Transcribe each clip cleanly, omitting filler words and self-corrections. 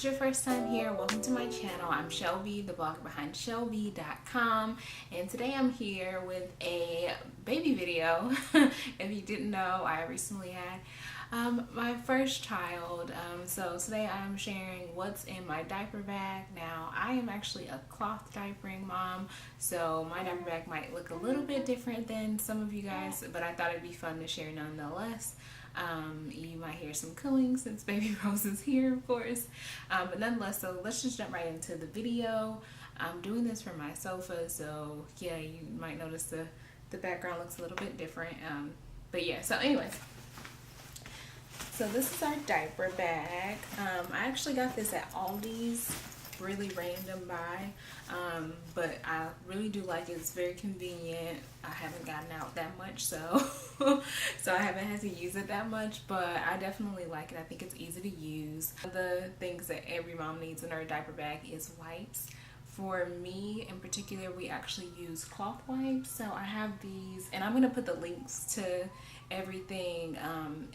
your first time here, welcome to my channel. I'm Chellbee, the blogger behind Chellbee.com, and today I'm here with a baby video. If you didn't know, I recently had my first child, so today I'm sharing what's in my diaper bag. Now, I am actually a cloth diapering mom, so my diaper bag might look a little bit different than some of you guys, but I thought it'd be fun to share nonetheless. You might hear some cooing since baby Rose is here, of course, but nonetheless, so let's just jump right into the video. I'm doing this from my sofa, so yeah, you might notice the background looks a little bit different, but yeah, so anyways, so this is our diaper bag. I actually got this at Aldi's, really random buy, but I really do like it. It's very convenient. I haven't gotten out that much, so so I haven't had to use it that much, but I definitely like it. I think it's easy to use. The things that every mom needs in her diaper bag is wipes. For me in particular, we actually use cloth wipes, so I have these, and I'm going to put the links to everything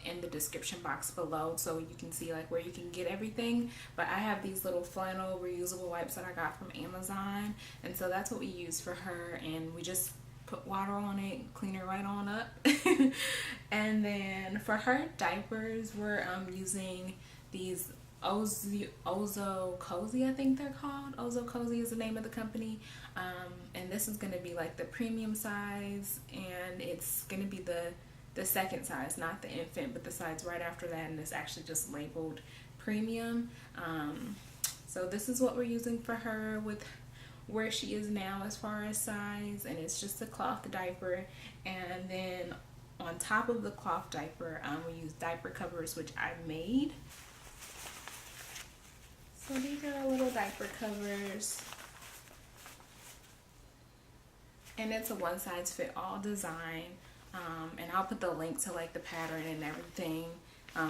in the description box below so you can see like where you can get everything. But I have these little flannel reusable wipes that I got from Amazon, and so that's what we use for her, and we just put water on it, clean her right on up. And then for her diapers, we're using these Ozo Cozy, I think they're called. Ozo Cozy is the name of the company, and this is going to be like the premium size, and it's going to be the second size, not the infant, but the size right after that, and it's actually just labeled premium. So this is what we're using for her with where she is now as far as size, and it's just a cloth diaper. And then on top of the cloth diaper, we use diaper covers, which I made. So these are our little diaper covers, and it's a one-size-fit-all design, and I'll put the link to like the pattern and everything,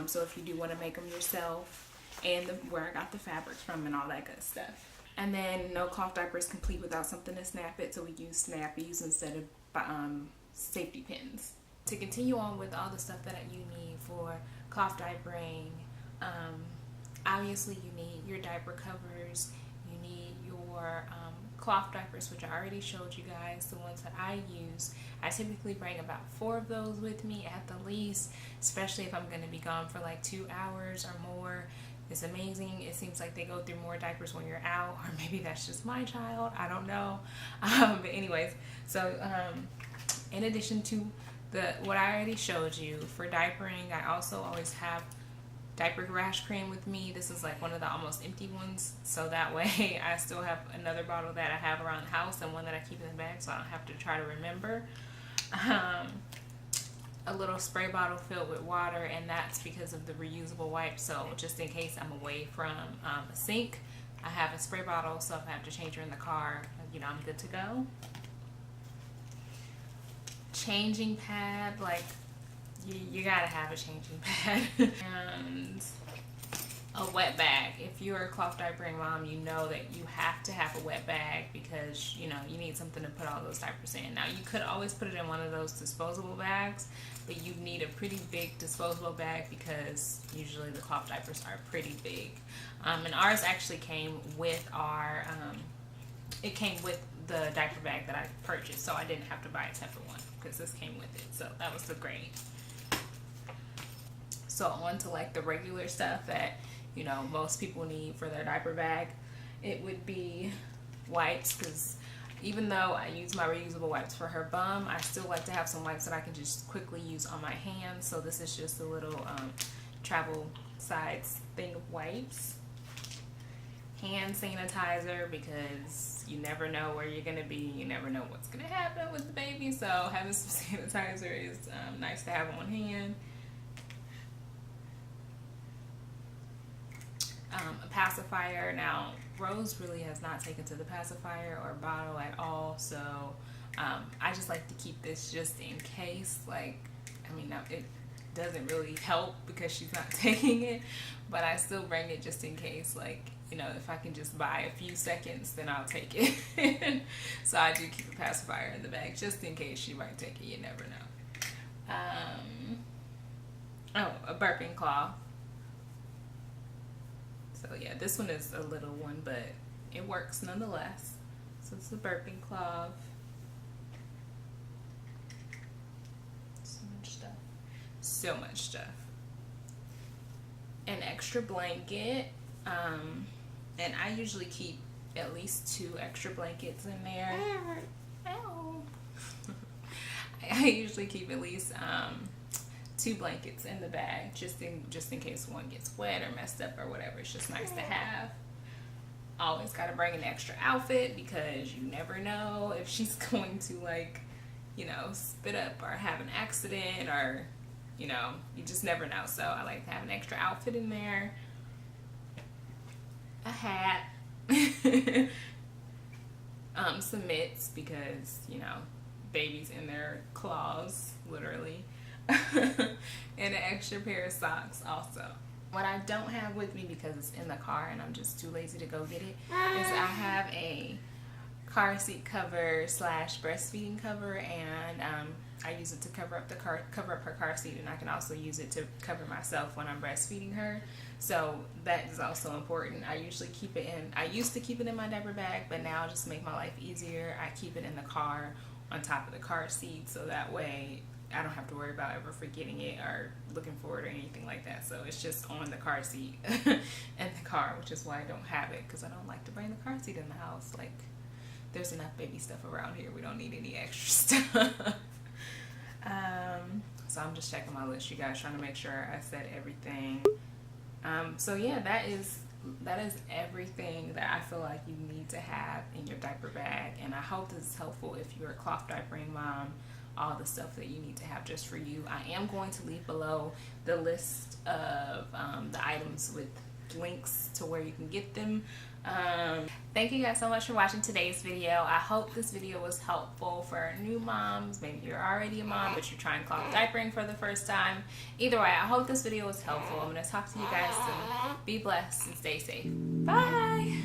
so if you do want to make them yourself, and where I got the fabrics from and all that good stuff. And then no cloth diaper is complete without something to snap it, so we use snappies instead of safety pins. To continue on with all the stuff that you need for cloth diapering, obviously you need your diaper covers, you need your cloth diapers, which I already showed you guys, the ones that I use. I typically bring about 4 of those with me at the least, especially if I'm going to be gone for like 2 hours or more. It's amazing. It seems like they go through more diapers when you're out, or maybe that's just my child, I don't know. But anyways, so in addition to what I already showed you for diapering, I also always have diaper rash cream with me. This is like one of the almost empty ones, so that way I still have another bottle that I have around the house and one that I keep in the bag, so I don't have to try to remember. A little spray bottle filled with water, and that's because of the reusable wipes, so just in case I'm away from a sink, I have a spray bottle, so if I have to change her in the car, you know, I'm good to go. Changing pad, like you gotta have a changing pad. And a wet bag. If you're a cloth diapering mom, you know that you have to have a wet bag because, you know, you need something to put all those diapers in. Now, you could always put it in one of those disposable bags, but you need a pretty big disposable bag because usually the cloth diapers are pretty big. And ours actually came with our, it came with the diaper bag that I purchased, so I didn't have to buy a separate one because this came with it, so that was the great. So on to like the regular stuff that, you know, most people need for their diaper bag. It would be wipes, because even though I use my reusable wipes for her bum, I still like to have some wipes that I can just quickly use on my hands. So this is just a little travel size thing of wipes. Hand sanitizer, because you never know where you're gonna be, you never know what's gonna happen with the baby, so having some sanitizer is nice to have on hand. A pacifier. Now, Rose really has not taken to the pacifier or bottle at all, so I just like to keep this just in case. Like, I mean, it doesn't really help because she's not taking it, but I still bring it just in case. Like, you know, if I can just buy a few seconds, then I'll take it. So I do keep a pacifier in the bag just in case she might take it. You never know. Oh, a burping cloth. So yeah, this one is a little one, but it works nonetheless. So it's a burping cloth. So much stuff. So much stuff. An extra blanket. And I usually keep at least 2 extra blankets in there. Ow. I usually keep at least 2 blankets in the bag just in case one gets wet or messed up or whatever. It's just nice to have. Always got to bring an extra outfit because you never know if she's going to, like, you know, spit up or have an accident, or, you know, you just never know. So I like to have an extra outfit in there. A hat. Some mitts because, you know, babies in their claws, literally. And an extra pair of socks also. What I don't have with me because it's in the car and I'm just too lazy to go get it is I have a car seat cover / breastfeeding cover, and I use it to cover up her car seat, and I can also use it to cover myself when I'm breastfeeding her. So that is also important. I used to keep it in my diaper bag, but now just to make my life easier, I keep it in the car on top of the car seat, so that way I don't have to worry about ever forgetting it or looking for it or anything like that. So it's just on the car seat in the car, which is why I don't have it, because I don't like to bring the car seat in the house. Like, there's enough baby stuff around here. We don't need any extra stuff. So I'm just checking my list, you guys, trying to make sure I said everything. So yeah, that is everything that I feel like you need to have in your diaper bag, and I hope this is helpful if you're a cloth diapering mom. All the stuff that you need to have just for you. I am going to leave below the list of the items with links to where you can get them. Thank you guys so much for watching today's video. I hope this video was helpful for new moms. Maybe you're already a mom but you're trying cloth diapering for the first time. Either way, I hope this video was helpful. I'm going to talk to you guys soon. Be blessed and stay safe. Bye.